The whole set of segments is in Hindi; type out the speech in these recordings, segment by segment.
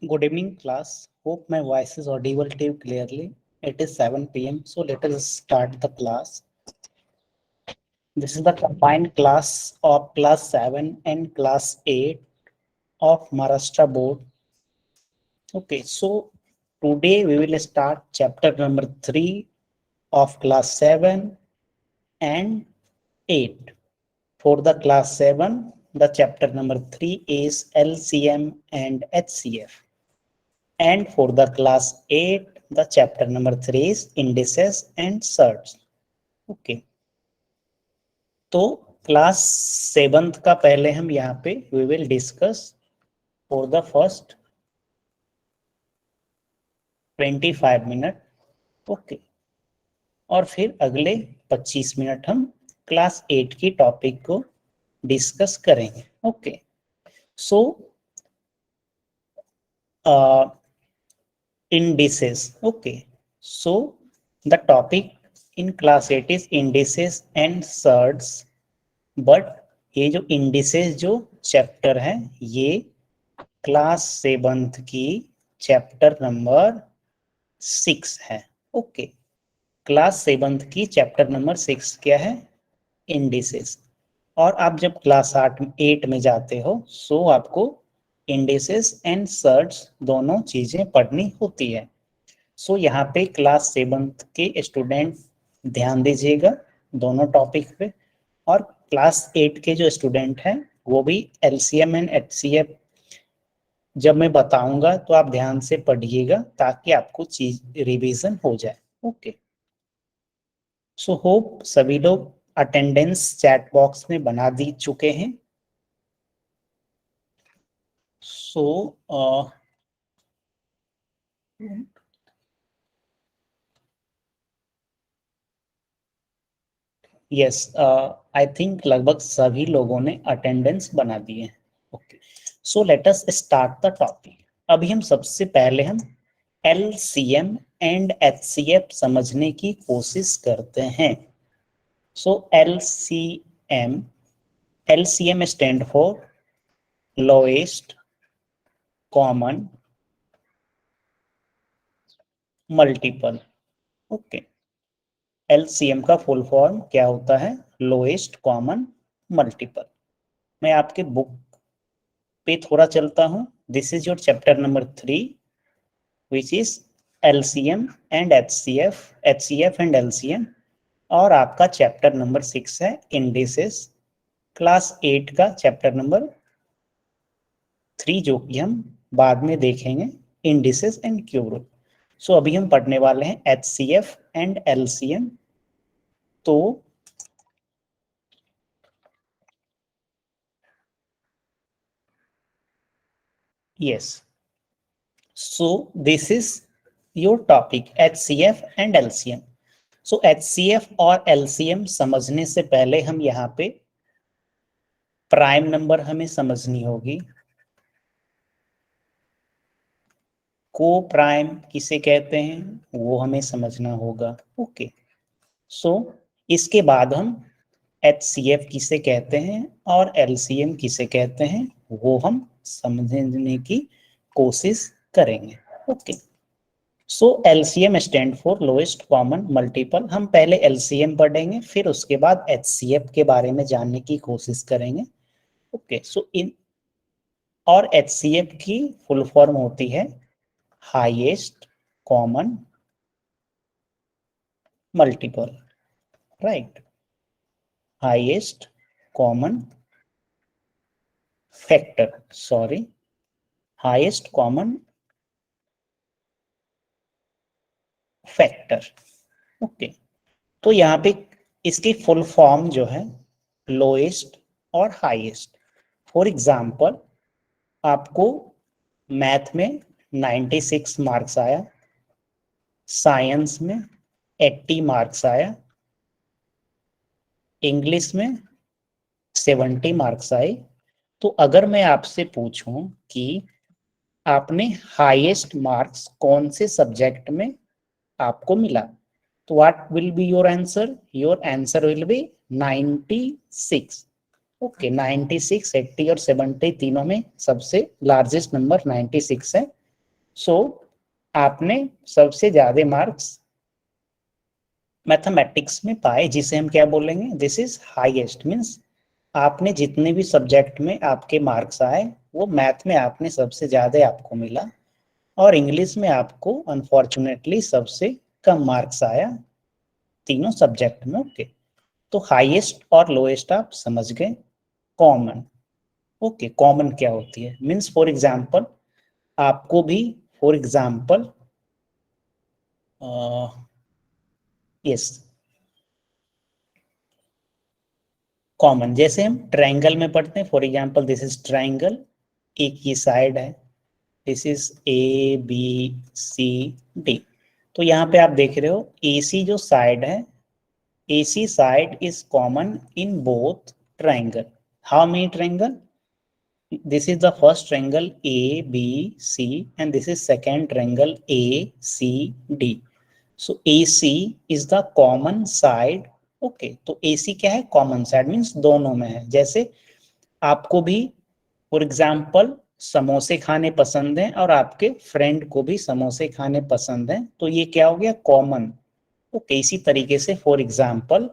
Good evening, class. Hope my voice is audible to you clearly. It is 7 p.m. So let us start the class. This is the combined class of class 7 and class 8 of Maharashtra board. Okay, so today we will start chapter number 3 of class 7 and 8. For the class 7, the chapter number 3 is LCM and HCF. And for the class 8, the chapter number 3 is indices and surds. Okay. तो क्लास 7th का पहले हम यहाँ पे we will discuss for the first 25 minute. Okay. और फिर अगले 25 मिनट हम क्लास 8 की टॉपिक को डिस्कस करेंगे. Okay. So indices. Okay, so the topic in class 8 is indices and surds. But ये जो indices जो चैप्टर है ये क्लास 7th की चैप्टर नंबर 6 है. ओके. क्लास 7th की चैप्टर नंबर 6 क्या है? indices. और आप जब क्लास 8 में जाते हो सो आपको indices एंड सर्ड्स दोनों चीजें पढ़नी होती है. सो यहाँ पे क्लास 7th के स्टूडेंट ध्यान दीजिएगा दोनों टॉपिक पे. और क्लास 8 के जो स्टूडेंट हैं वो भी एलसीएम एंड एचसीएफ जब मैं बताऊंगा तो आप ध्यान से पढ़िएगा ताकि आपको चीज रिवीजन हो जाए. ओके. सो होप सभी लोग अटेंडेंस चैट बॉक्स में बना दी चुके हैं. सो यस, आई थिंक लगभग सभी लोगों ने अटेंडेंस बना दी है. Okay. So let us start the topic. अभी हम सबसे पहले हम एलसीएम एंड एचसीएफ समझने की कोशिश करते हैं. So LCM stand for lowest common multiple. Okay. LCM का फुल फॉर्म क्या होता है? Lowest common multiple. मैं आपके बुक पे थोड़ा चलता हूं. This is your chapter number 3 which is LCM and HCF and LCM. और आपका चैप्टर नंबर 6 है इंडिसेस. क्लास 8 का चैप्टर नंबर 3 जो कि हम बाद में देखेंगे इंडिसेस एंड क्यू ग्रुप. सो अभी हम पढ़ने वाले हैं एचसीएफ एंड एलसीएम. तो yes, so this is your topic HCF and LCM. so HCF और LCM समझने से पहले हम यहाँ पे प्राइम नंबर हमें समझनी होगी. को प्राइम किसे कहते हैं वो हमें समझना होगा. ओके. सो इसके बाद हम HCF किसे कहते हैं और LCM किसे कहते हैं वो हम समझने की कोशिश करेंगे. Okay. So LCM stand for lowest common multiple. हम पहले LCM पढ़ेंगे फिर उसके बाद HCF के बारे में जानने की कोशिश करेंगे. ओके. सो इन और HCF की फुल फॉर्म होती है highest common multiple. Right. Highest common factor. Sorry, highest common factor. Okay. तो यहाँ पे इसकी फुल फॉर्म जो है लोएस्ट और हाईएस्ट. फॉर एग्जाम्पल आपको मैथ में 96 मार्क्स आया, साइंस में 80 मार्क्स आया, इंग्लिश में 70 मार्क्स आए. तो अगर मैं आपसे पूछूं कि आपने हाईएस्ट मार्क्स कौन से सब्जेक्ट में आपको मिला तो what will be your answer? Your answer will be 96. Okay. 96, 80 और 70 तीनों में सबसे लार्जेस्ट नंबर 96 है. सो आपने सबसे ज्यादा मार्क्स मैथमेटिक्स में पाए, जिसे हम क्या बोलेंगे, दिस इज हाईएस्ट, मीन्स आपने जितने भी सब्जेक्ट में आपके मार्क्स आए वो मैथ में आपने सबसे ज्यादा आपको मिला, और इंग्लिश में आपको अनफॉर्चुनेटली सबसे कम मार्क्स आया तीनों सब्जेक्ट में। ओके, तो हाईएस्ट और लोएस्ट आप समझ गए। कॉमन, ओके, कॉमन क्या होती है, मीन्स फॉर एग्जाम्पल आपको भी, फॉर एग्जाम्पल यस, कॉमन जैसे हम ट्रायंगल में पढ़ते हैं, for example this is triangle, एक ये साइड है, this is A B C D. तो यहाँ पे आप देख रहे हो ए सी जो साइड है, A C side is common in both triangle. How many triangle? This is the first triangle A, B, C, and this is second triangle A, C, D. So AC is the common side. Okay, तो AC क्या है? Common side means दोनों में है। जैसे आपको भी फॉर एग्जाम्पल समोसे खाने पसंद हैं और आपके फ्रेंड को भी समोसे खाने पसंद हैं, तो ये क्या हो गया? कॉमन। ओके, इसी तरीके से फॉर एग्जाम्पल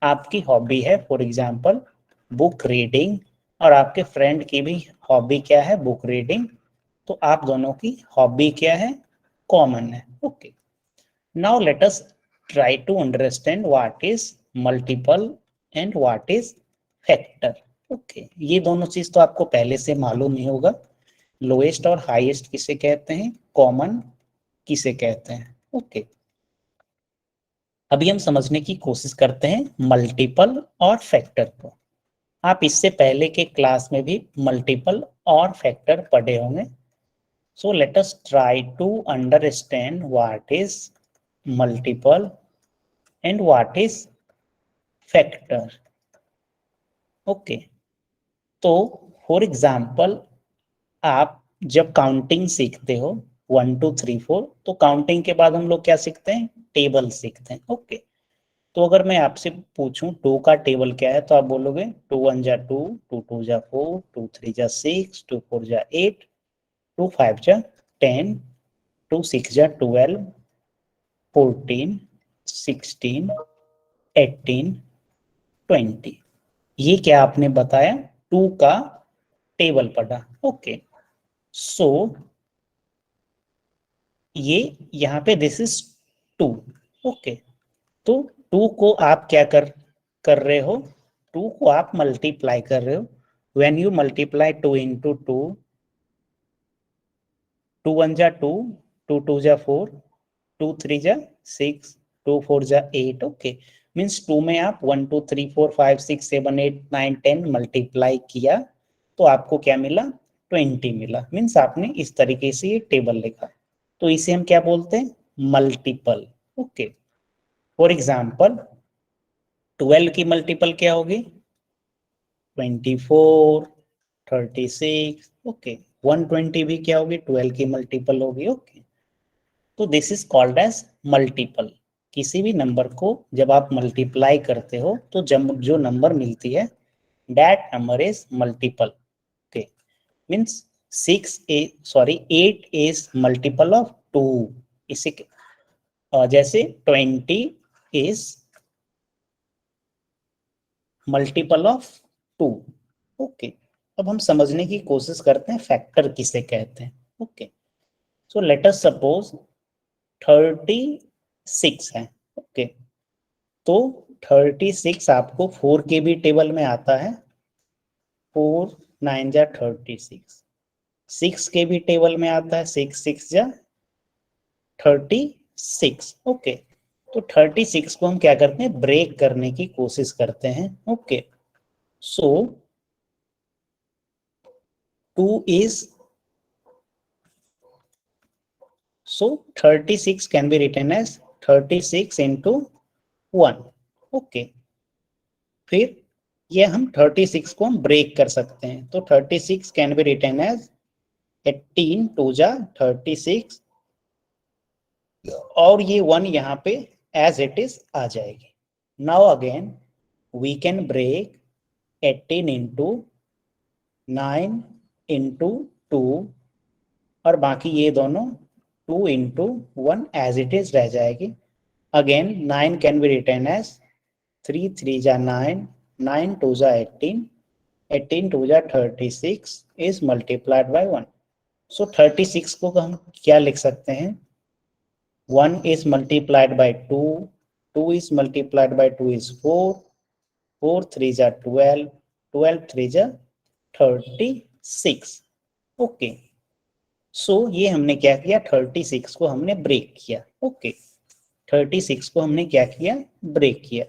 आपकी हॉबी है, फॉर एग्जाम्पल बुक रीडिंग, और आपके फ्रेंड की भी हॉबी क्या है? Book reading. तो आप दोनों की हॉबी क्या है? कॉमन है। Okay, now let us try to understand what is multiple and what is factor. Okay, ये दोनों चीज तो आपको पहले से मालूम ही होगा। लोएस्ट और हाईएस्ट किसे कहते हैं, कॉमन किसे कहते हैं। ओके, अभी हम समझने की कोशिश करते हैं मल्टीपल और फैक्टर को। आप इससे पहले के क्लास में भी मल्टीपल और फैक्टर पढ़े होंगे। So let us try to understand what is multiple and what is factor. Okay, तो फॉर एग्जाम्पल आप जब काउंटिंग सीखते हो 1 2 3 4, तो काउंटिंग के बाद हम लोग क्या सीखते हैं? टेबल सीखते हैं। ओके, तो अगर मैं आपसे पूछूं टू का टेबल क्या है, तो आप बोलोगे 2 1 जा 2, 2 2 जा 4, 2 3 जा 6, 2 4 जा 8, 2 5 जा 10, 2 6 जा 12, 14 16 18 20। ये क्या आपने बताया? टू का टेबल पढ़ा। ओके, सो ये यहाँ पे दिस इज टू। ओके, तो टू को आप क्या कर रहे हो? टू को आप मल्टीप्लाई कर रहे हो। व्हेन यू मल्टीप्लाई 2 into 2, 2 1 जा 2, 2 2 जा 4, 2 3 जा 6, 2 4 जा 8। ओके, मीन्स टू में आप 1 2 3 4 5 6 7 8 9 10 मल्टीप्लाई किया, तो आपको क्या मिला? 20 मिला। मीन्स आपने इस तरीके से ये टेबल लिखा, तो इसे हम क्या बोलते हैं? मल्टीपल। ओके, फॉर एग्जाम्पल 12 की मल्टीपल क्या होगी? 24, 36। ओके, 120 भी क्या होगी? 12 की मल्टीपल होगी। ओके, तो this is called as multiple. किसी भी नंबर को जब आप मल्टीप्लाई करते हो तो जब जो नंबर मिलती है that number is multiple. Okay, means 8 is multiple of 2। इसे जैसे 20 इज मल्टीपल ऑफ 2। ओके, अब हम समझने की कोशिश करते हैं फैक्टर किसे कहते हैं। ओके, सो लेट अस सपोज 36 है। ओके, तो 36 आपको 4 के भी टेबल में आता है, 4 9 जा 36। 6 के भी टेबल में आता है, 6 6 जा 36। ओके, तो 36 को हम क्या करते हैं? ब्रेक करने की कोशिश करते हैं। Okay, so 2 is, so 36 can be written as 36 into 1। Okay, फिर ये हम 36 को हम ब्रेक कर सकते हैं, तो 36 कैन बी रिटन एज 18 2 जा 36, और ये 1 यहाँ पे एज इट इज आ जाएगी। Now again we can break 18 into 9 into 2, और बाकी ये दोनों 2 इंटू 1 एज इट इज रह जाएगी। Again 9 can be written as 3 3 जा 9, 9 2 जा 18, 18 2 जा 36 इज मल्टीप्लाइड बाय 1। सो 36 को हम क्या लिख सकते हैं, 1 is multiplied by 2, 2 is multiplied by 2 is 4, 4 3 जा 12, 12 3 जा 36। ओके, सो ये हमने क्या किया, 36 को हमने ब्रेक किया। ओके, 36 को हमने क्या किया, ब्रेक किया।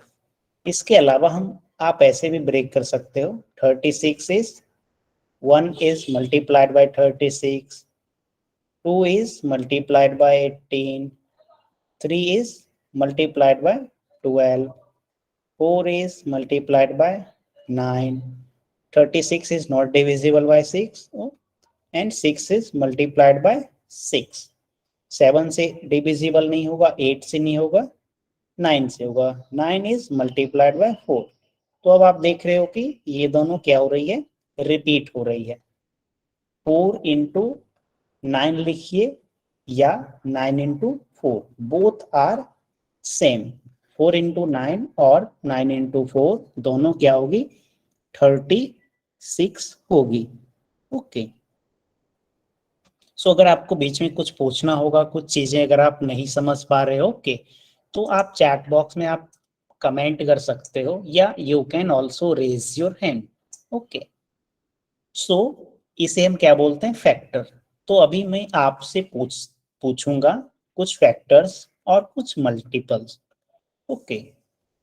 इसके अलावा हम आप ऐसे भी ब्रेक कर सकते हो, 36 is 1 is multiplied by 36, 2 is multiplied by 18, 3 is multiplied by 12, 4 is multiplied by 9, 36 is not divisible by 6, and 6 is multiplied by 6। 7 से डिविजिबल नहीं होगा, 8 से नहीं होगा, 9 से होगा। 9 इज मल्टीप्लाइड बाय 4। तो अब आप देख रहे हो कि ये दोनों क्या हो रही है, रिपीट हो रही है। 4 इंटू 9 लिखिए या 9 into 4, both are same. 4 into 9 और 9 इंटू 4 दोनों क्या होगी, 36 होगी। ओके, सो अगर आपको बीच में कुछ पूछना होगा, कुछ चीजें अगर आप नहीं समझ पा रहे हो, ओके, तो आप चैट बॉक्स में आप कमेंट कर सकते हो या you can also raise your hand. Okay, so इसे हम क्या बोलते हैं, फैक्टर। तो अभी मैं आपसे पूछूंगा कुछ फैक्टर्स और कुछ multiples. Okay,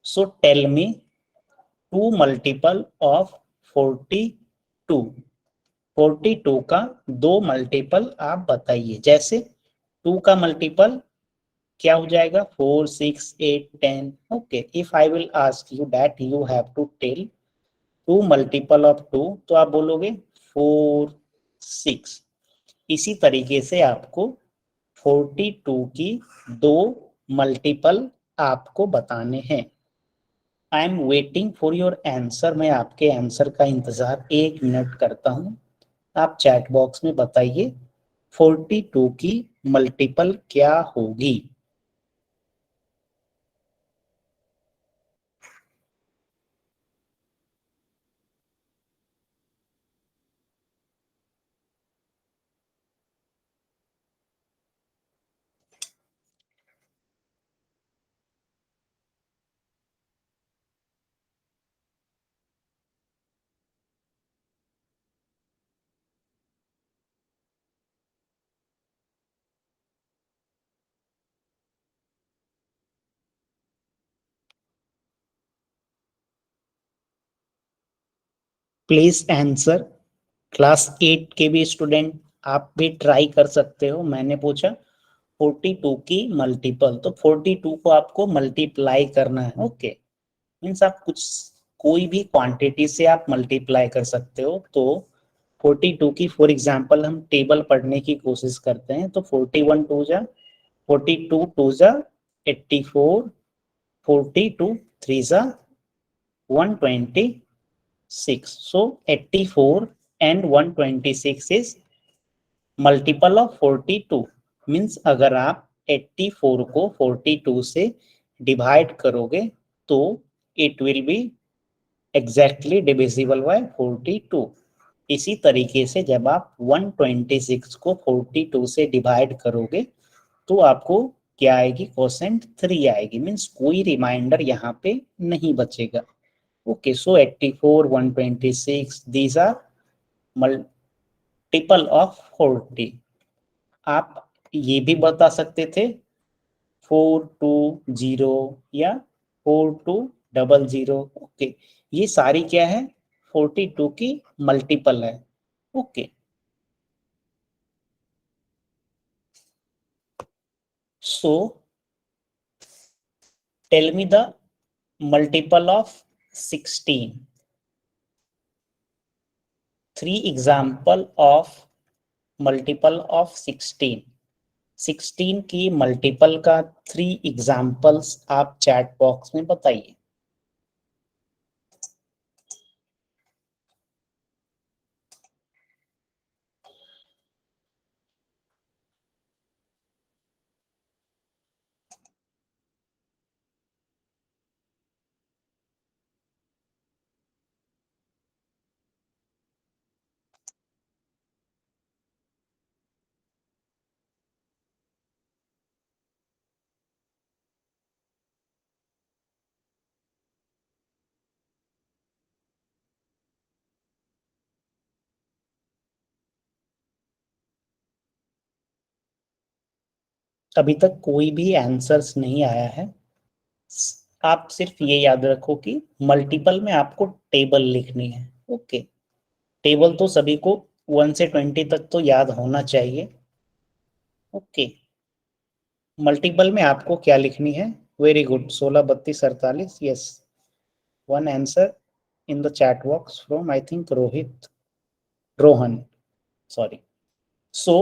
so tell me 2 multiple of 42। 42 का 2 मल्टीपल आप बताइए। जैसे 2 का मल्टीपल क्या हो जाएगा, 4 6 8 10। Okay, if I will ask you that you have to tell 2 multiple of 2, तो आप बोलोगे 4 6। इसी तरीके से आपको 42 की 2 मल्टीपल आपको बताने हैं। I am waiting for your answer. मैं आपके आंसर का इंतजार 1 मिनट करता हूं। आप चैट बॉक्स में बताइए 42 की मल्टीपल क्या होगी। Please answer. क्लास 8 के भी स्टूडेंट आप भी ट्राई कर सकते हो। मैंने पूछा 42 की मल्टीपल, तो 42 को आपको मल्टीप्लाई करना है। ओके, मीन्स आप कुछ कोई भी क्वांटिटी से आप मल्टीप्लाई कर सकते हो। तो 42 की फॉर एग्जांपल हम टेबल पढ़ने की कोशिश करते हैं, तो 41 टू जा 42 टू जा 84, 42 थ्री जा 126। So 84 and 126 is multiple of 42। Means अगर आप 84 को 42 से डिवाइड करोगे तो it will be exactly divisible by 42। इसी तरीके से जब आप 126 को 42 से डिवाइड करोगे तो आपको क्या आएगी, क्वोशेंट 3 आएगी। मीन्स कोई रिमाइंडर यहाँ पे नहीं बचेगा। Okay, so 84 126 these are multiple of 40। आप ये भी बता सकते थे 420 या 4200। ओके, ये सारी क्या है, 42 की मल्टीपल है। Okay, so tell me the multiple of 16। 3 example of multiple of 16। 16 की मल्टीपल का 3 एग्जाम्पल्स आप चैट बॉक्स में बताइए। अभी तक कोई भी आंसर्स नहीं आया है। आप सिर्फ ये याद रखो कि मल्टीपल में आपको टेबल लिखनी है। ओके, टेबल तो सभी को 1 से 20 तक तो याद होना चाहिए। ओके, मल्टीपल में आपको क्या लिखनी है? Very good, 16 32 48। Yes, one answer in the chat box from I think Rohan, sorry. So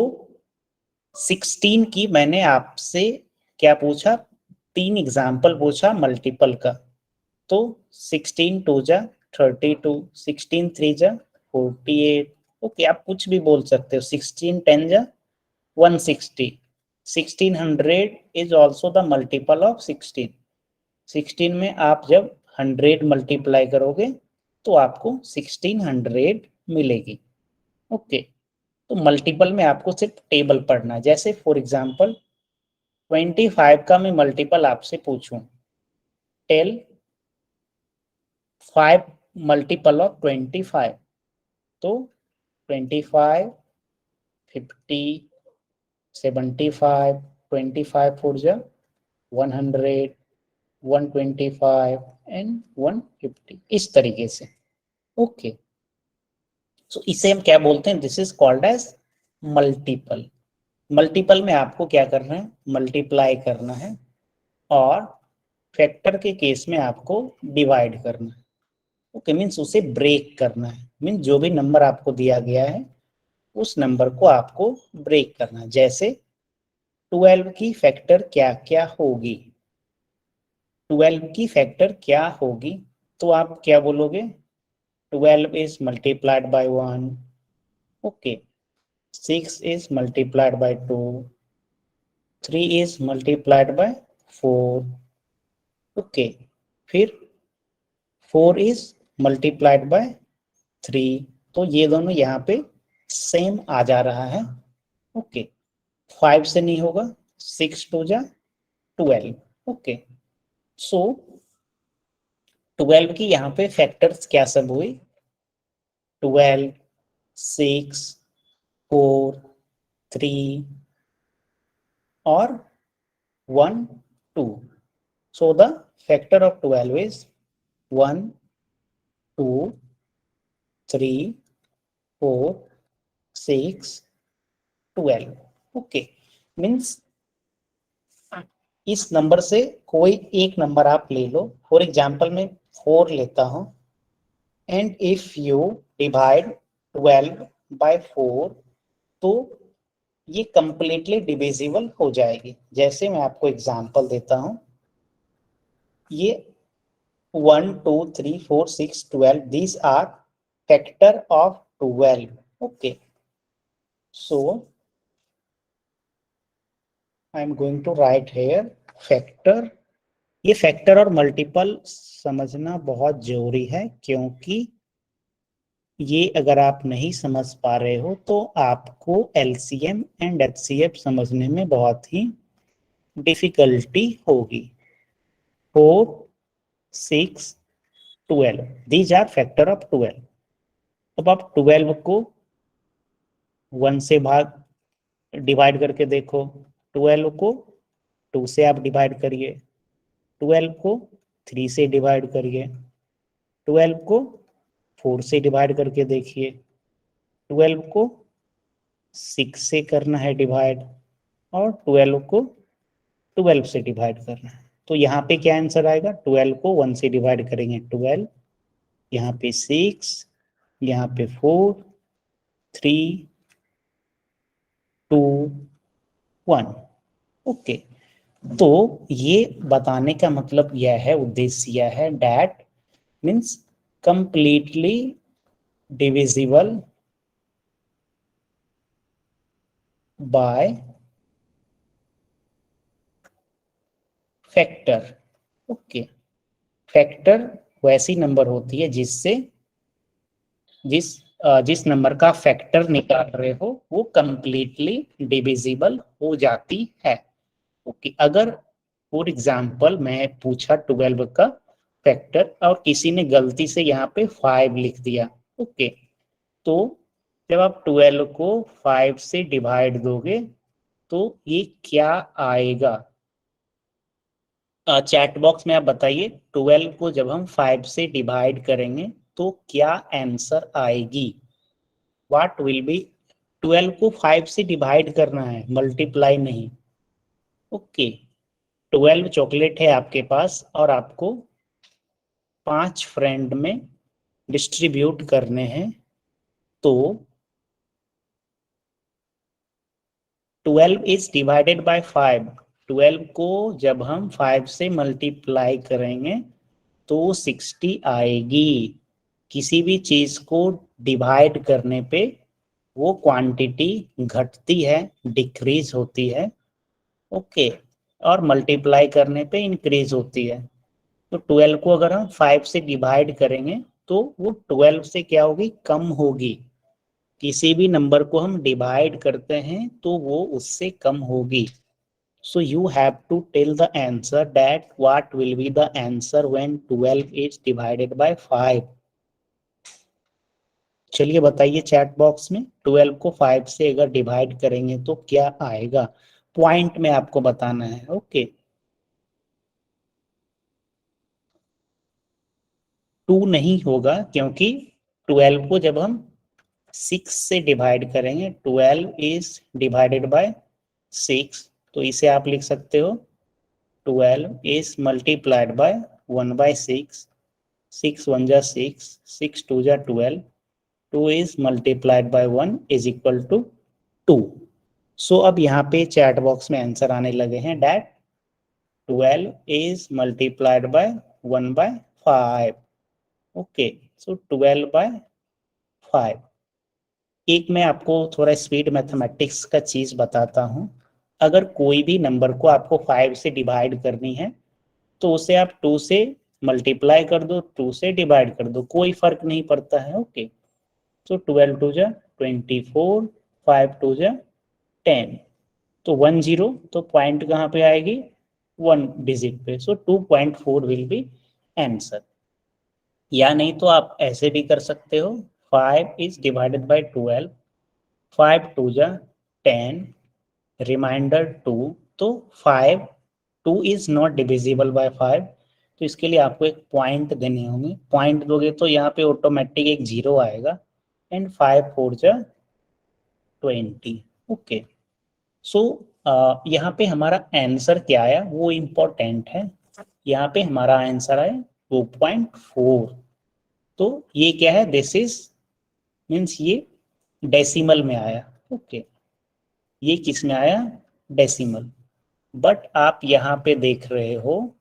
16 की मैंने आपसे क्या पूछा? 3 एग्जाम्पल पूछा मल्टीपल का। तो 16 2 जा 32, 16 3 जा 48। ओके, आप कुछ भी बोल सकते हो। 16 10 जा 160, 1600 is also the multiple of 16। 16 में आप जब 100 मल्टीप्लाई करोगे तो आपको 1600 मिलेगी। ओके, तो मल्टीपल में आपको सिर्फ टेबल पढ़ना है। जैसे फॉर एग्जांपल 25 का मैं मल्टीपल आपसे पूछूं, टेल 5 मल्टीपल ऑफ 25। तो 25 50 75, 25 फोर जा 100, 125 एंड 150, इस तरीके से। ओके, सो इसे हम क्या बोलते हैं? This is called as multiple. Multiple में आपको क्या करना है? मल्टीप्लाई करना है, और फैक्टर के केस में आपको डिवाइड करना है। ओके, मीन्स उसे ब्रेक करना है। मीन्स जो भी नंबर आपको दिया गया है उस नंबर को आपको ब्रेक करना है। जैसे 12 की फैक्टर क्या क्या होगी? 12 की फैक्टर क्या होगी? तो आप क्या बोलोगे? 12 is multiplied by 1. Okay. 6 is multiplied by 2. 3 is multiplied by 4. Okay. फिर 4 is multiplied by 3. तो ये दोनों यहाँ पे सेम आ जा रहा है। ओके, 5 से नहीं होगा। 6 2 जा 12। ओके, सो 12 की यहाँ पे फैक्टर्स क्या सब हुई? 12, 6, 4, 3 और 1 2। So the factor of 12 is 1 2 3 4 6 12। Okay, means इस नंबर से कोई एक नंबर आप ले लो। फॉर एग्जाम्पल मैं 4 लेता हूं, and if you divide 12 by 4 तो ये कंप्लीटली डिविजिबल हो जाएगी। जैसे मैं आपको एग्जांपल देता हूं, ये 1 2 3 4 6 12, these are factor of 12. Okay, so I am going to write here factor। ये फैक्टर और मल्टीपल समझना बहुत जरूरी है, क्योंकि ये अगर आप नहीं समझ पा रहे हो तो आपको एलसीएम एंड एचसीएफ समझने में बहुत ही डिफिकल्टी होगी। 4 6 12, दीज आर फैक्टर ऑफ 12। अब आप 12 को 1 से भाग डिवाइड करके देखो। 12 को 2 से आप डिवाइड करिए, 12 को 3 से डिवाइड करिए, 12 को 4 से डिवाइड करके देखिए, 12 को 6 से करना है डिवाइड, और 12 को 12 से डिवाइड करना है। तो यहाँ पे क्या आंसर आएगा? 12 को 1 से डिवाइड करेंगे 12, यहाँ पे 6, यहाँ पे 4 3 2 1। ओके, तो ये बताने का मतलब यह है, उद्देश्य यह है, that means completely divisible by factor. Okay, factor वैसी नंबर होती है जिससे जिस नंबर का फैक्टर निकाल रहे हो वो कंप्लीटली डिविजिबल हो जाती है। ओके, अगर फॉर एग्जांपल मैं पूछा 12 का फैक्टर और किसी ने गलती से यहाँ पे 5 लिख दिया, ओके, तो जब आप 12 को 5 से डिवाइड दोगे तो ये क्या आएगा? चैट बॉक्स में आप बताइए 12 को जब हम 5 से डिवाइड करेंगे तो क्या आंसर आएगी? What will B? 12 को 5 से डिवाइड करना है, मल्टीप्लाई नहीं। ओके, 12 चॉकलेट है आपके पास और आपको 5 फ्रेंड में डिस्ट्रीब्यूट करने हैं। तो 12 इज डिवाइडेड बाय 5। 12 को जब हम 5 से मल्टीप्लाई करेंगे तो 60 आएगी। किसी भी चीज को डिवाइड करने पे वो क्वांटिटी घटती है, डिक्रीज होती है। ओके, और मल्टीप्लाई करने पे इंक्रीज होती है। तो 12 को अगर हम 5 से डिवाइड करेंगे तो वो 12 से क्या होगी? कम होगी। किसी भी नंबर को हम डिवाइड करते हैं तो वो उससे कम होगी। So you have to tell the answer that what will be the answer when 12 is divided by 5. चलिए बताइए चैट बॉक्स में 12 को 5 से अगर डिवाइड करेंगे तो क्या आएगा? पॉइंट में आपको बताना है। ओके, 2 नहीं होगा क्योंकि 12 को जब हम 6 से डिवाइड करेंगे, 12 इज डिवाइडेड बाय 6, तो इसे आप लिख सकते हो 12 is multiplied by 1 by 6, 6 1 जा 6, 6 2 जा 12, 2 is multiplied by 1 is equal to 2। सो अब यहाँ पे चैट बॉक्स में आंसर आने लगे हैं that 12 is multiplied by 1 by 5। Okay, so 12 by 5। एक मैं आपको थोड़ा स्पीड मैथमेटिक्स का चीज बताता हूँ। अगर कोई भी नंबर को आपको 5 से डिवाइड करनी है तो उसे आप 2 से मल्टीप्लाई कर दो, 2 से डिवाइड कर दो, कोई फर्क नहीं पड़ता है। ओके, तो 12 टू जा 24, 5 टू जा 10, तो 10, तो पॉइंट कहाँ पे आएगी? 1 डिजिट पे। सो 2.4 विल बी आंसर। या नहीं तो आप ऐसे भी कर सकते हो, 5 इज डिवाइडेड बाय 12, 5 टू जा 10, रिमाइंडर 2, तो 5, 2 इज नॉट डिविजिबल बाय 5, तो इसके लिए आपको एक पॉइंट देने होंगे। पॉइंट दोगे तो यहाँ पे ऑटोमेटिक एक जीरो आएगा। एंड 5 4 जा 20। ओके, सो यहाँ पे हमारा आंसर क्या आया वो इम्पोर्टेंट है। यहाँ पे हमारा आंसर आया 2.4। तो ये क्या है? दिस इज मीन्स ये डेसिमल में आया। ओके, ये किस में आया? डेसिमल। बट आप यहाँ पे देख रहे हो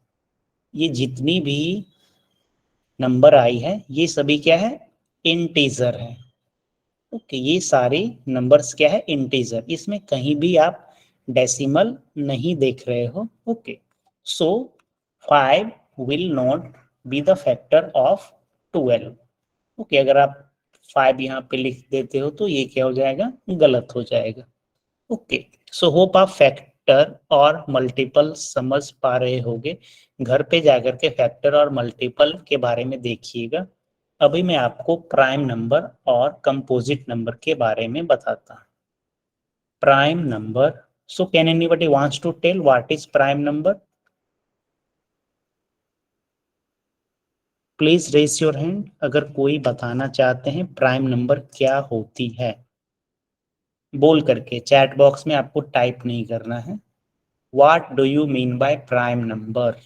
ये जितनी भी नंबर आई है ये सभी क्या है? इंटीजर है। ओके, ये सारे नंबर्स क्या है? इंटीजर। इसमें कहीं भी आप डेसिमल नहीं देख रहे हो। Okay, so 5 will not be the factor of 12। Okay, अगर आप 5 यहाँ पे लिख देते हो तो ये क्या हो जाएगा? गलत हो जाएगा। ओके, सो होप आप फैक्टर और मल्टीपल समझ पा रहे होगे। घर पे जाकर के फैक्टर और मल्टीपल के बारे में देखिएगा। अभी मैं आपको प्राइम नंबर और कंपोजिट नंबर के बारे में बताता हूँ। Prime number, so can anybody wants to tell what is prime number? Please raise your hand अगर कोई बताना चाहते हैं प्राइम नंबर क्या होती है। बोल करके, चैट बॉक्स में आपको टाइप नहीं करना है। What do you mean by prime number?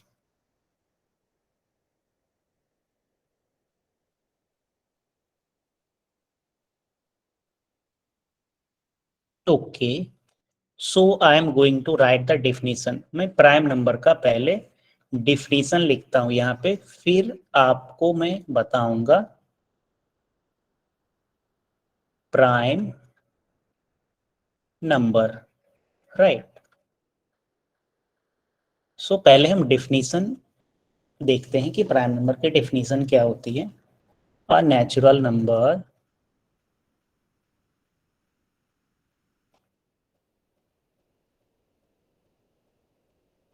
Okay, so I am going to write the definition. मैं प्राइम नंबर का पहले डिफिनीशन लिखता हूं यहाँ पे, फिर आपको मैं बताऊंगा प्राइम नंबर। राइट, सो पहले हम डिफिनीशन देखते हैं कि प्राइम नंबर की डिफिनीशन क्या होती है। A natural number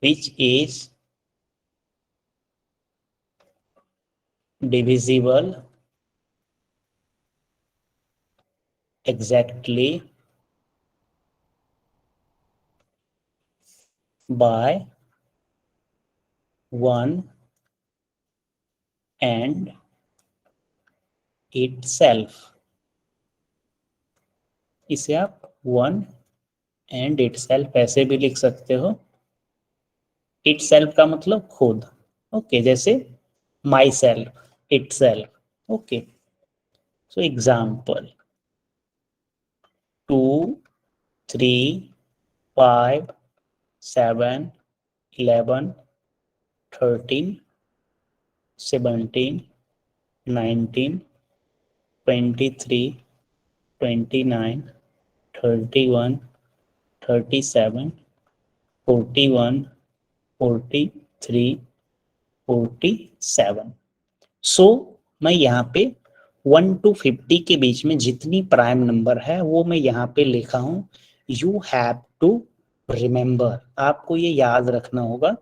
which is divisible exactly by 1 and itself। इसे आप 1 and itself ऐसे भी लिख सकते हो। itself का मतलब खुद, ओके, जैसे my self, itself, okay. So example 2 3 5 7 11 13 17 19 23 29 31 37 41 43 47। सो मैं यहाँ पे 1 to 50 के बीच में जितनी प्राइम नंबर है वो मैं यहाँ पे लिखा हूं। यू हैव टू रिमेम्बर, आपको ये याद रखना होगा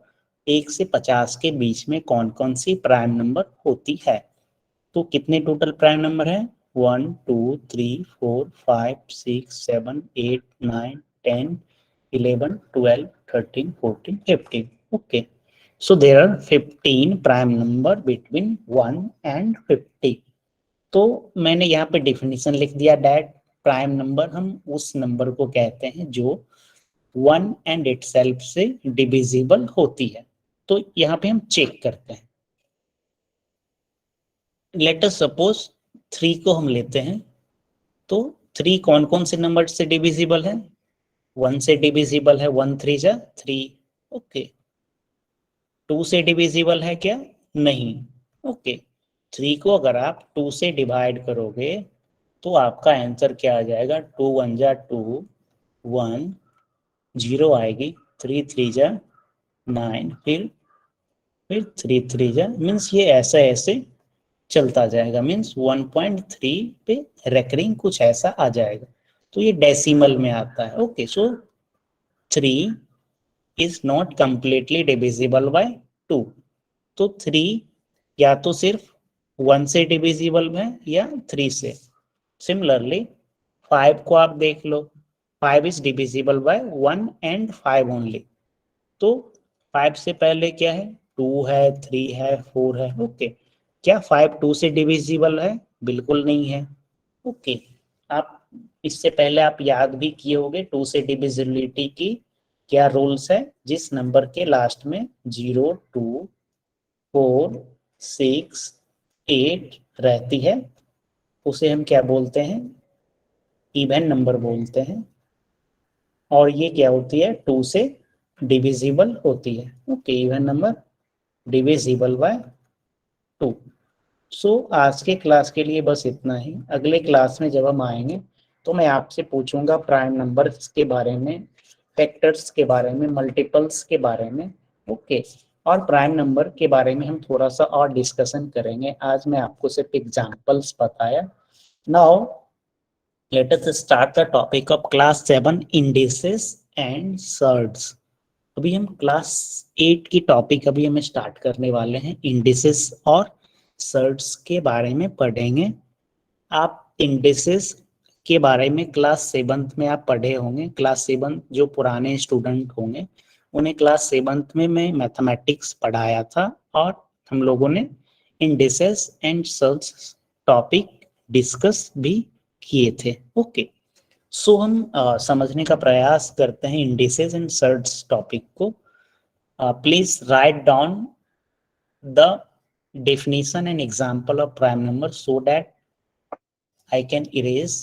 1 से 50 के बीच में कौन कौन सी प्राइम नंबर होती है। तो कितने टोटल प्राइम नंबर है? 1 2 3 4 5 6 7 8 9 10 11 12 13 14 15। Okay, so there are 15 prime number between 1 and 50। तो मैंने यहाँ पे डिफिनीशन लिख दिया दैट प्राइम नंबर हम उस नंबर को कहते हैं जो 1 एंड इटसेल्फ से डिविजिबल होती है। तो यहाँ पे हम चेक करते हैं। लेट अस सपोज 3 को हम लेते हैं। तो 3 कौन कौन से नंबर से डिविजिबल है? 1 से डिविजिबल है, 1 3 जा 3। ओके, 2 से डिविजिबल है क्या? नहीं। ओके, 3 को अगर आप 2 से डिवाइड करोगे तो आपका आंसर क्या आ जाएगा? 2 1 जा 2, 1 0 आएगी, 3 3 जा 9, फिर 3 3 जा, मीन्स ये ऐसा ऐसे चलता जाएगा, मीन्स 1.3 पे रेकरिंग कुछ ऐसा आ जाएगा। तो ये डेसिमल में आता है। Okay, so 3 is not completely divisible by 2। तो 3 या तो सिर्फ 1 से डिविजिबल है या 3 से। सिमिलरली 5 को आप देख लो, 5 is divisible by 1 and 5 only. तो 5 से पहले क्या है? 2 है, 3 है, 4 है। ओके, क्या 5 2 से डिविजिबल है? बिल्कुल नहीं है। ओके, आप इससे पहले आप याद भी किए होंगे 2 से डिविजिबिलिटी की क्या रूल्स है। जिस नंबर के लास्ट में 0 2 4 6 8 रहती है उसे हम क्या बोलते हैं? इवन नंबर बोलते हैं। और ये क्या होती है? 2 से डिविजिबल होती है। Okay, even number divisible by 2। सो आज के क्लास के लिए बस इतना ही। अगले क्लास में जब हम आएंगे तो मैं आपसे पूछूंगा प्राइम नंबर्स के बारे में, फैक्टर्स के बारे में, मल्टीपल्स के बारे में। ओके, और प्राइम नंबर के बारे में हम थोड़ा सा और डिस्कशन करेंगे। आज मैं आपको सिर्फ एग्जांपल्स बताया। Now let us start the topic of class 7 indices and surds। अभी हम क्लास 8 की टॉपिक अभी हम स्टार्ट करने वाले हैं। इंडिसेस और सर्ट्स के बारे में पढ़ेंगे। आप इंडिसेस के बारे में क्लास 7 में आप पढ़े होंगे। क्लास 7 जो पुराने स्टूडेंट होंगे उन्हें क्लास 7 में मैं मैथमेटिक्स पढ़ाया था और हम लोगों ने indices and surds topic discuss भी किए थे। ओके, सो हम समझने का प्रयास करते हैं इंडिसेस एंड सर्ट्स टॉपिक को। Please write down the definition and example of prime number so that I can erase।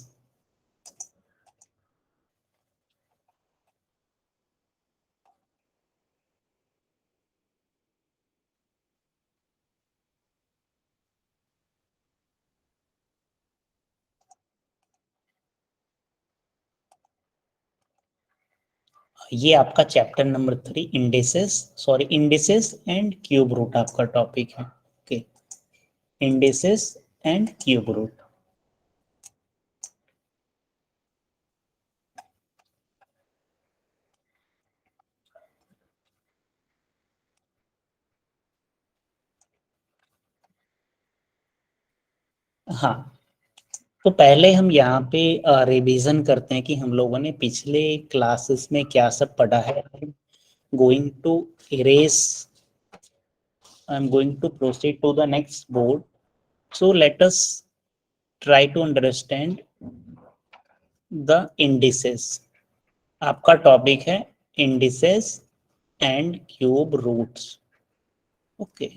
ये आपका chapter number 3 indices and cube root आपका टॉपिक है। Okay, indices and cube root. हाँ, तो पहले हम यहाँ पे रिवीजन करते हैं कि हम लोगों ने पिछले क्लासेस में क्या सब पढ़ा है। going to erase, I'm going to proceed to the next board. So let us try to understand the indices. आपका टॉपिक है indices and cube roots. Okay,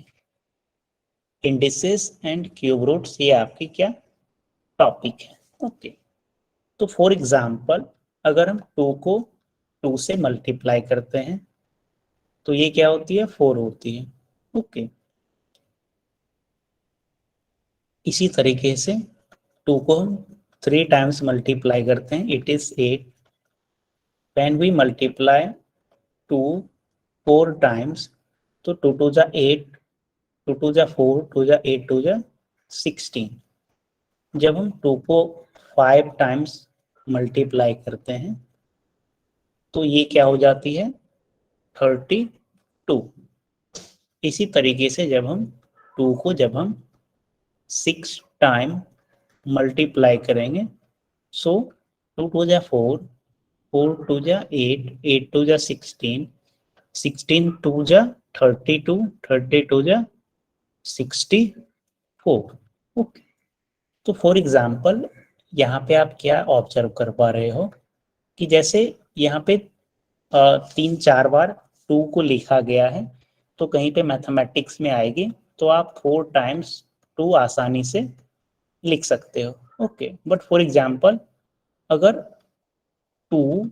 indices and cube roots ये आपकी क्या टॉपिक है. ओके, तो फॉर एग्जाम्पल अगर हम 2 को 2 से मल्टीप्लाई करते हैं तो ये क्या होती है 4 होती है. ओके, इसी तरीके से 2 को हम 3 टाइम्स मल्टीप्लाई करते हैं, it is 8. When we multiply 2 4 times तो 2 2 जा 8, 2 2 जा 4, 2 जा 8, 2 जा 16. जब हम 2 को 5 टाइम्स मल्टीप्लाई करते हैं तो ये क्या हो जाती है 32. इसी तरीके से जब हम 2 को जब हम 6 टाइम मल्टीप्लाई करेंगे सो 2 2 जा 4, 4 2 जा 8, 8 2 जा 16, 16 2 जा 32, 32 जा 64. ओके, तो फॉर एग्जाम्पल यहाँ पे आप क्या ऑब्जर्व कर पा रहे हो कि जैसे यहाँ पे 3-4 बार 2 को लिखा गया है तो कहीं पे मैथमेटिक्स में आएगी तो आप 4 टाइम्स 2 आसानी से लिख सकते हो. ओके, बट फॉर एग्जाम्पल अगर 2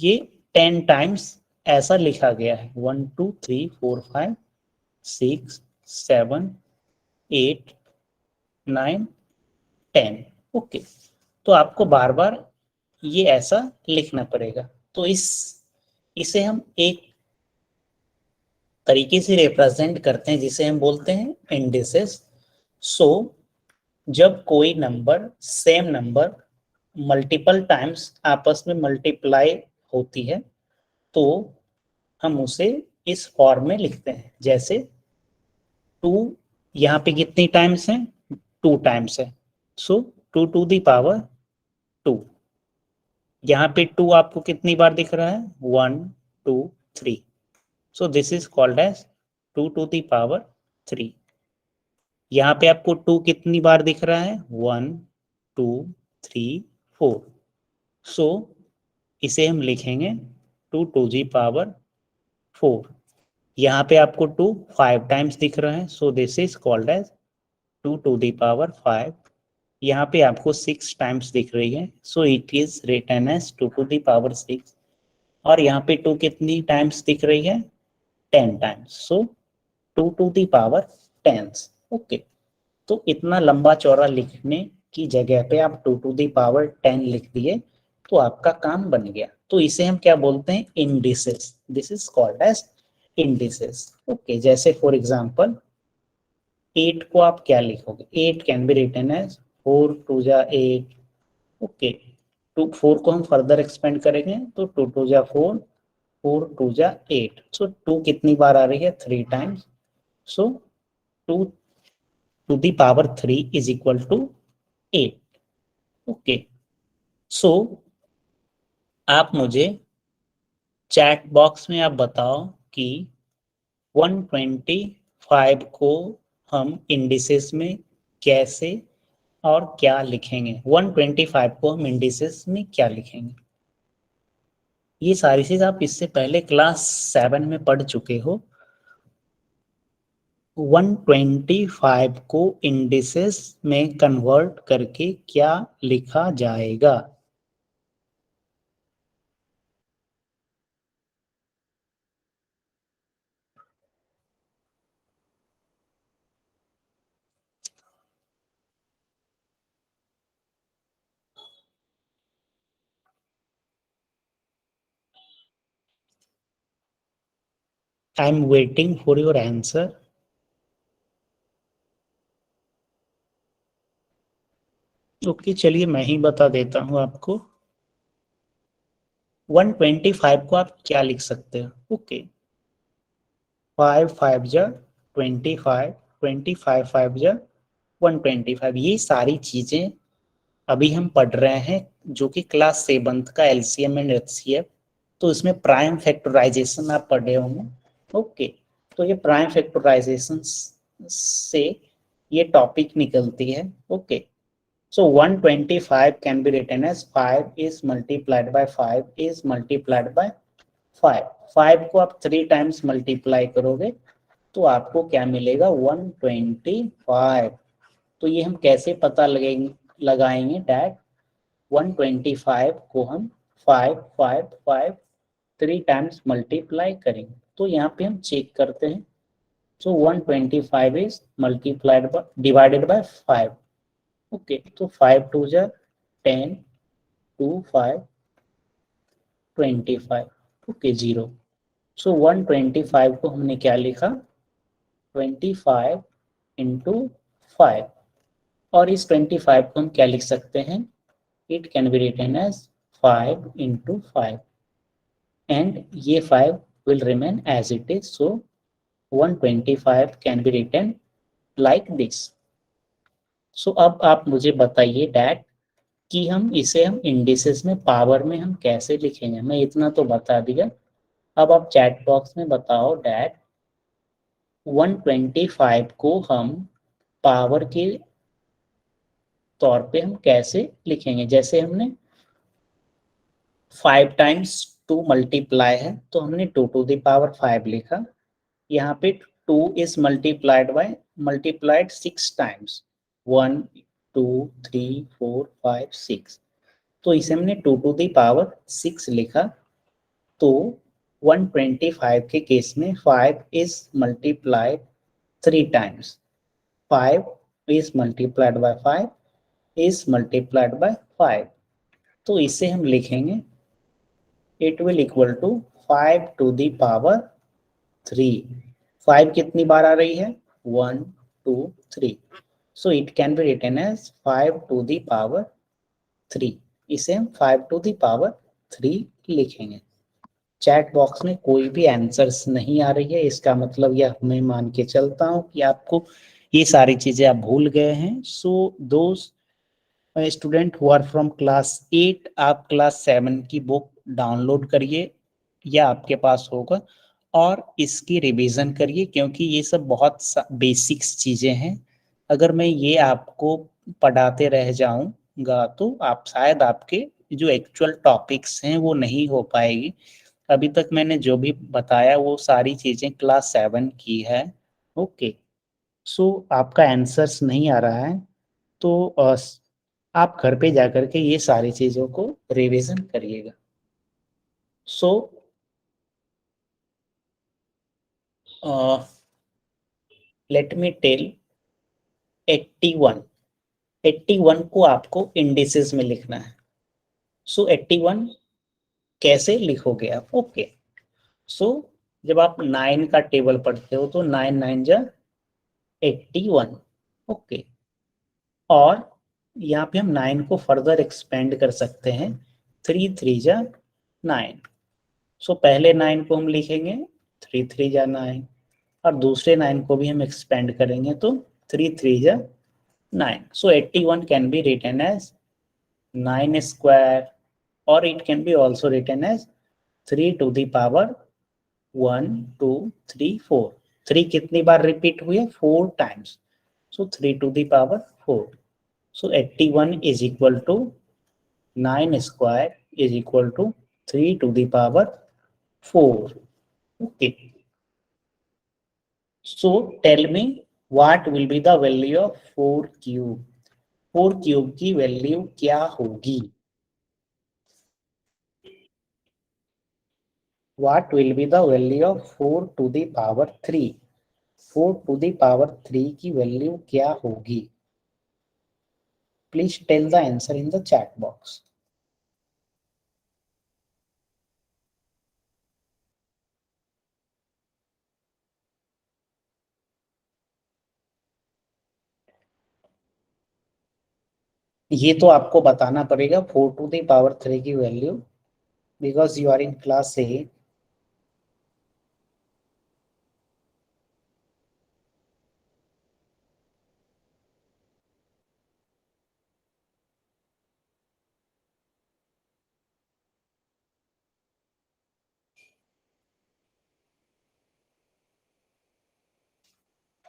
ये 10 टाइम्स ऐसा लिखा गया है 1 2 3 4 5 6 7 8 9 10. ओके, तो आपको बार बार ये ऐसा लिखना पड़ेगा. तो इसे हम एक तरीके से रिप्रेजेंट करते हैं जिसे हम बोलते हैं इंडिसेस. सो जब कोई number same number multiple times आपस में मल्टीप्लाई होती है तो हम उसे इस फॉर्म में लिखते हैं. जैसे 2 यहाँ पे कितनी टाइम्स है 2 टाइम्स है सो 2 टू दी पावर 2. यहाँ पे 2 आपको कितनी बार दिख रहा है 1 2 3. So this is called as 2 to the power 3. यहाँ पे आपको 2 कितनी बार दिख रहा है 1 2 3 4. सो इसे हम लिखेंगे 2 टू दी पावर 4. यहाँ पे आपको 2 5 टाइम्स दिख रहा है so this is called as 2 to the power 5. यहाँ पे आपको 6 टाइम्स दिख रही है so it is written as 2 to the power 6. और यहाँ पे 2 कितनी टाइम्स दिख रही है 10 times so 2 to the power 10. Okay, तो इतना लंबा चौड़ा लिखने की जगह पे आप 2 टू दी पावर 10 लिख दिए तो आपका काम बन गया. तो इसे हम क्या बोलते हैं indices. This is called as indices. Okay, जैसे फॉर एग्जांपल 8 को आप क्या लिखोगे 8 कैन बी रिटन एज 4 2 जा 8. ओके, 2 4 को हम फर्दर एक्सपेंड करेंगे तो 2 2 जा 4, 4 2 जा 8. सो 2 कितनी बार आ रही है 3 times so 2 to the power 3 is equal to 8. Okay, so आप मुझे चैट बॉक्स में आप बताओ कि 125 को हम इंडिसेस में कैसे और क्या लिखेंगे. 125 को हम इंडिसेस में क्या लिखेंगे. ये सारी चीज आप इससे पहले क्लास 7 में पढ़ चुके हो. 125 को इंडिसेस में कन्वर्ट करके क्या लिखा जाएगा. I am waiting for your answer. Okay, चलिए मैं ही बता देता हूं आपको. 125 को आप क्या लिख सकते हो. ओके, 5 5 जा 25, 25 5 जा 125. ये सारी चीजें अभी हम पढ़ रहे हैं जो कि क्लास 7 का एलसीएम एंड एचसीएफ तो इसमें प्राइम फैक्टराइजेशन आप पढ़े होंगे। ओके, तो ये प्राइम फैक्टराइजेशन से ये टॉपिक निकलती है। Okay, so 125 can be written as 5 is multiplied by 5 is multiplied by 5। 5 को आप 3 टाइम्स मल्टीप्लाई करोगे तो आपको क्या मिलेगा, 125। तो ये हम कैसे पता लगाएंगे डैट 125 को हम 5 5 5 3 टाइम्स मल्टीप्लाई करेंगे। तो यहाँ पे हम चेक करते हैं। सो 125 is multiplied by divided by 5। Okay, तो 5 टू जा 10, 2 5 25। ओके, 0। सो 125 को हमने क्या लिखा, 25 इंटू 5। और इस 25 को हम क्या लिख सकते हैं, it can be written as 5 into 5 and ये 5 will remain as it is. So 125 can be written like this. So अब आप मुझे बताइए डैट कि हम इंडिसेस में पावर में हम कैसे लिखेंगे। मैं इतना तो बता दिया, अब आप चैट बॉक्स में बताओ डैट 125 को हम पावर के तौर पे हम कैसे लिखेंगे। जैसे हमने 5 टाइम्स 2 मल्टीप्लाई है तो हमने 2 टू द पावर 5 लिखा। यहाँ पे 2 इज मल्टीप्लाइड 6 टाइम्स, 1 2 3 4 5 6। तो इसे हमने 2 टू द पावर 6 लिखा। तो 125 के केस में 5 is multiplied 3 times, 5 is multiplied by 5 is multiplied by 5। तो इसे हम लिखेंगे it will equal to 5 to the power 3। 5 कितनी बार आ रही है, 1 2 3। so it can be written as 5 to the power 3। इसे हम 5 to the power 3 लिखेंगे। चैट बॉक्स में कोई भी आंसर्स नहीं आ रही है, इसका मतलब यह मैं मान के चलता हूं कि आपको ये सारी चीजें आप भूल गए हैं। सो दोस्त student who are from class 8, आप क्लास 7 की बुक डाउनलोड करिए या आपके पास होगा और इसकी रिवीजन करिए, क्योंकि ये सब बहुत बेसिक्स चीज़ें हैं। अगर मैं ये आपको पढ़ाते रह जाऊंगा तो आप शायद आपके जो एक्चुअल टॉपिक्स हैं वो नहीं हो पाएगी। अभी तक मैंने जो भी बताया वो सारी चीज़ें क्लास 7 की है। ओके, सो आपका आंसर्स नहीं आ रहा है तो आप घर पे जाकर के ये सारी चीजों को रिवीजन करिएगा। So let me tell 81। 81 को आपको इंडिसेस में लिखना है। सो 81 कैसे लिखोगे आप। ओके, सो जब आप 9 का टेबल पढ़ते हो तो 9 9 जा 81। ओके, और यहाँ पे हम 9 को फर्दर एक्सपेंड कर सकते हैं, 3 3 जा 9। सो पहले 9 को हम लिखेंगे 3 3 जा 9 और दूसरे 9 को भी हम एक्सपेंड करेंगे तो 3 3 जा 9। So 81 can be written as 9 square और it can be also written as 3 to the power 1 2 3 4। 3 कितनी बार रिपीट हुई है, 4 times. So 3 to the power 4। So 81 is equal to 9 square is equal to 3 to the power 4। Okay, so tell me what will be the value of 4 cube। 4 cube की वैल्यू क्या होगी। What will be the value of 4 to the power 3। 4 to the power 3 की वैल्यू क्या होगी। Please tell the answer in the chat box. ये तो आपको बताना पड़ेगा 4 टू द पावर 3 की value, because you are in class 8।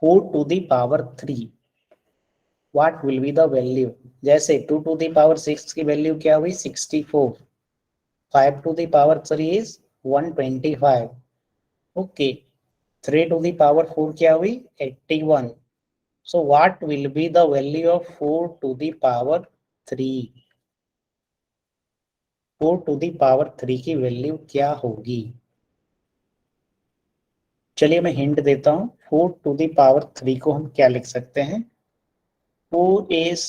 4 to the power 3, what will be the value? जैसे 2 to the power 6 की वैल्यू क्या हुई 64, 5 to the power 3 is 125, okay 3 to the power 4 क्या हुई 81, so what will be the value of 4 to the power 3? 4 to the power 3 की वैल्यू क्या होगी? चलिए मैं हिंट देता हूं, 4 to the power 3 को हम क्या लिख सकते हैं, 4 is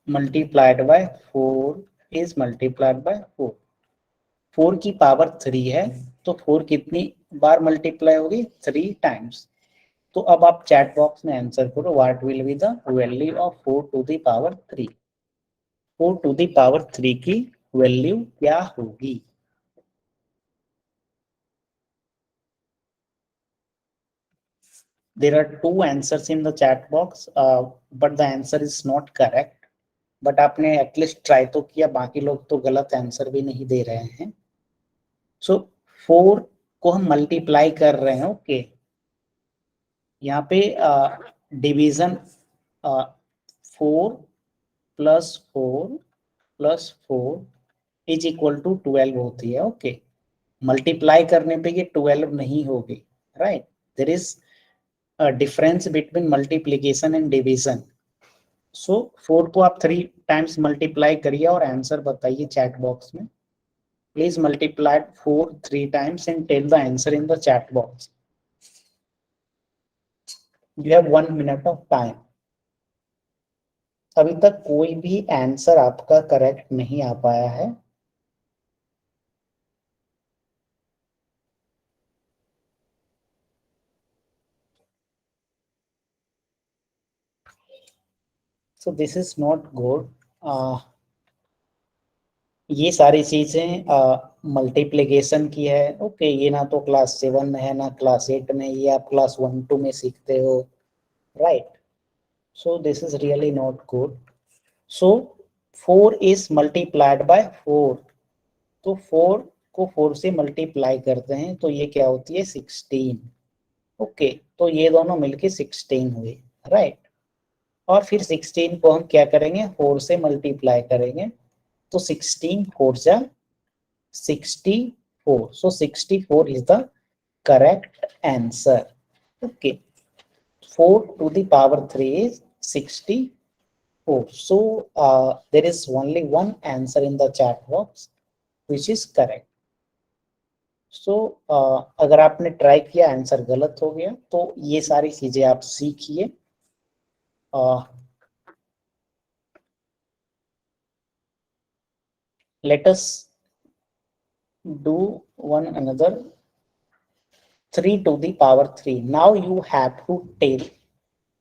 multiplied by 4 is multiplied by 4, 4 की पावर 3 है तो 4 कितनी बार मल्टीप्लाई होगी 3 टाइम्स। तो अब आप चैट बॉक्स में आंसर करो, what will be the value of 4 to the power 3, 4 to the power 3 की वैल्यू क्या होगी? There are two answers in the chat box, but the answer is not correct. But आपने एटलीस्ट ट्राई तो किया, बाकी लोग तो गलत आंसर भी नहीं दे रहे हैं। सो 4 को हम मल्टीप्लाई कर रहे हैं, ओके यहाँ पे division 4 plus 4 plus 4 is equal to 12 होती है, ओके मल्टीप्लाई करने पे ये 12 नहीं होगी, right, there is a difference between multiplication and division. So 4 को आप 3 टाइम्स मल्टीप्लाई करिए और आंसर बताइए चैट बॉक्स में। Please multiply 4 3 times and tell the answer in the chat box. You have 1 minute of time. अभी तक कोई भी आंसर आपका करेक्ट नहीं आ पाया है। So this is not good. ये सारी चीजें मल्टीप्लिकेशन की है, ओके ये ना तो क्लास 7 में है ना क्लास 8 में, ये आप क्लास 1 2 में सीखते हो, right, so this is really not good. So 4 is multiplied by 4, तो 4 को 4 से मल्टीप्लाई करते हैं तो ये क्या होती है 16, ओके तो ये दोनों मिलके 16 हुए, राइट, और फिर 16 को हम क्या करेंगे 4 से मल्टीप्लाई करेंगे तो 16 4 जा 64, so 64 is the correct answer, okay 4 to the power 3 is 64, so there is only one answer in the chat box which is correct। सो अगर आपने ट्राई किया आंसर गलत हो गया तो ये सारी चीजें आप सीखिए। Let us do one another 3 to the power 3, now you have to tell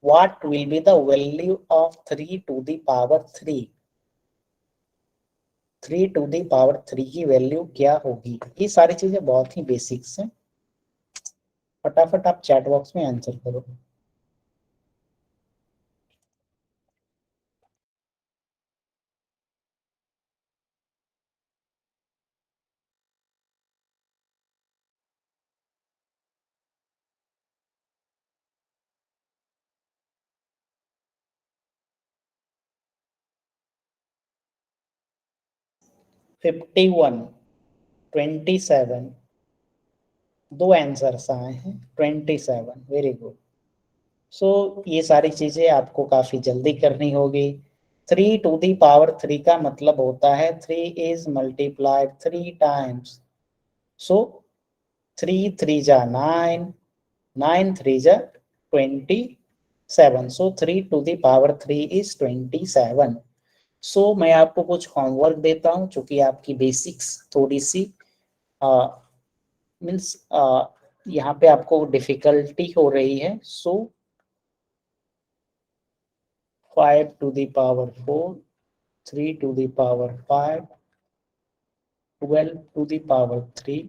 what will be the value of 3 to the power 3, 3 to the power 3 की वैल्यू क्या होगी? ये सारी चीजें बहुत ही बेसिक्स हैं, फटाफट आप चैट बॉक्स में आंसर करो। फिफ्टी वन 27, दो आंसर्स आए हैं 27, वेरी गुड। सो ये सारी चीजें आपको काफी जल्दी करनी होगी। 3 टू दी पावर 3 का मतलब होता है 3 इज मल्टीप्लाइड 3 टाइम्स, सो 3 3 जा 9, 9 3 जा 27, सो 3 टू दी पावर 3 इज 27। सो मैं आपको कुछ होमवर्क देता हूं, चूंकि आपकी बेसिक्स थोड़ी सी मीन्स यहाँ पे आपको डिफिकल्टी हो रही है। सो 5 to the power 4, 3 to the power 5, 12 to the power 3,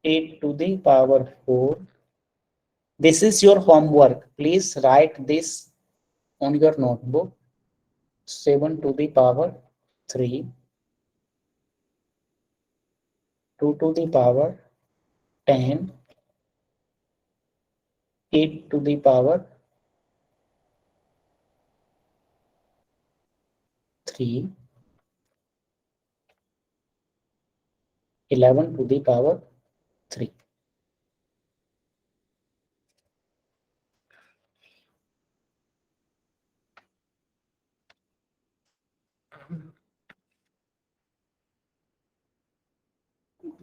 8 to the power 4. This is your homework. Please write this on your notebook. 7 to the power 3, 2 to the power 10, 8 to the power 3, 11 to the power 3.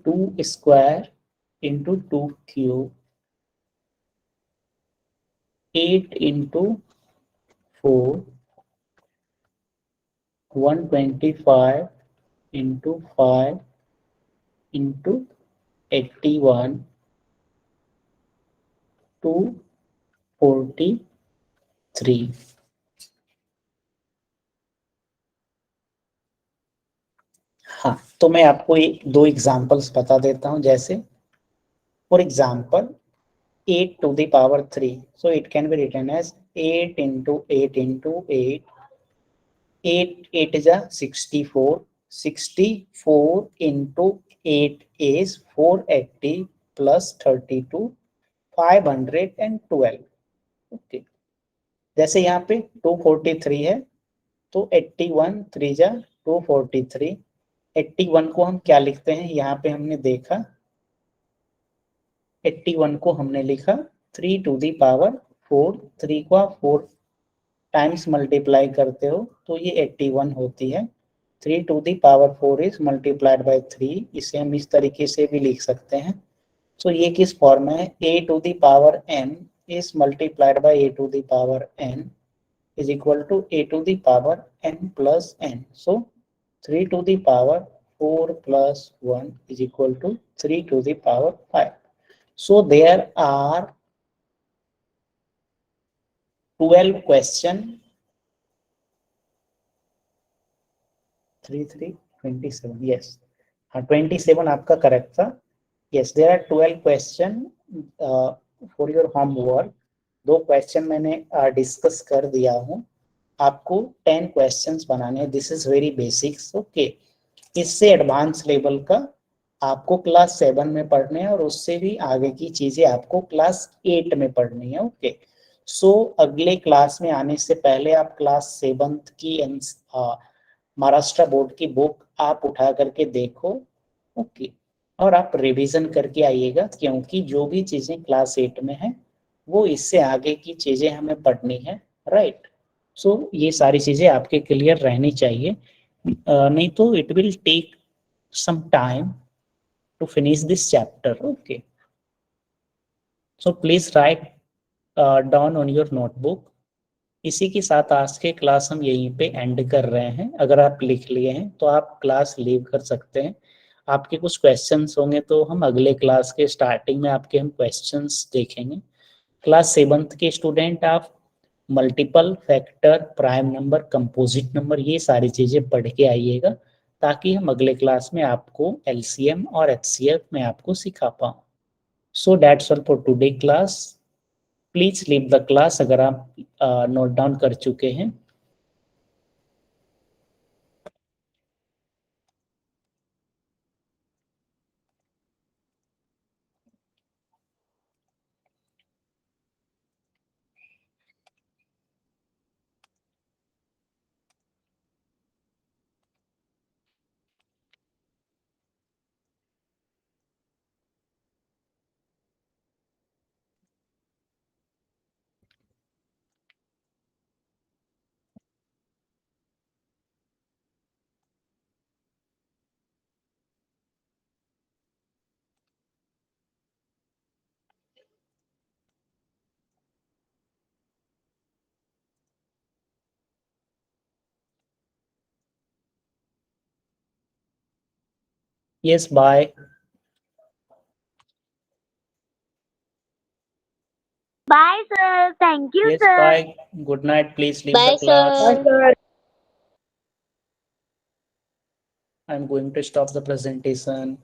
Two square into 2 cube, 8 into 4, 125 into 5 into 81 to 43. हाँ, तो मैं आपको दो एग्जांपल्स बता देता हूं. जैसे for example 8 to the power 3, so it can be written as 8 into 8 into 8, 8 8 is 64, 64 into 8 is 480 plus 32, 512. Okay, जैसे यहाँ पे 243 है तो 81 3 जा 243. 81 को हम क्या लिखते हैं, यहाँ पे हमने देखा 81 को हमने लिखा 3 to the power 4. 3 को आप 4 टाइम्स मल्टीप्लाई करते हो तो ये 81 होती है. 3 to the power 4 is multiplied by 3. इसे हम इस तरीके से भी लिख सकते हैं. तो ये किस फॉर्म में है, a to the power n is multiplied by a to the power n is equal to a to the power n plus n. So 3 to the power 4 plus 1 is equal to 3 to the power 5. So there are 12 question. 3 3 27, yes, हाँ 27 आपका करेक्ट था. yes, there are 12 question for your homework. 2 question मैंने डिस्कस कर दिया हूँ. आपको 10 क्वेश्चंस बनाने हैं. This is very basics. Okay, इससे एडवांस लेवल का आपको क्लास 7 में पढ़ने हैं और उससे भी आगे की चीजें आपको क्लास 8 में पढ़नी है. ओके, सो अगले क्लास में आने से पहले आप क्लास 7 की महाराष्ट्र बोर्ड की बुक आप उठा करके देखो. ओके, और आप रिवीजन करके आइएगा, क्योंकि जो भी चीजें क्लास 8 में है वो इससे आगे की चीजें हमें पढ़नी है. राइट, सो ये सारी चीजें आपके क्लियर रहनी चाहिए. नहीं तो it will take some time to finish this chapter. Okay, so please write down on your notebook. इसी के साथ आज के क्लास हम यहीं पे एंड कर रहे हैं. अगर आप लिख लिए हैं तो आप क्लास लीव कर सकते हैं. आपके कुछ क्वेश्चंस होंगे तो हम अगले क्लास के स्टार्टिंग में आपके हम क्वेश्चंस देखेंगे. क्लास 7th के स्टूडेंट आप multiple factor, prime number, composite number, ये सारी चीजें पढ़ के आइएगा, ताकि हम अगले क्लास में आपको एलसीएम और एचसीएफ में आपको सिखा पाऊँ. So that's all for today class. Please leave the class अगर आप नोट डाउन कर चुके हैं. Yes, bye. Bye, sir. Thank you, Yes, sir. bye. Good night. Please leave Bye, the class. sir. I'm going to stop the presentation.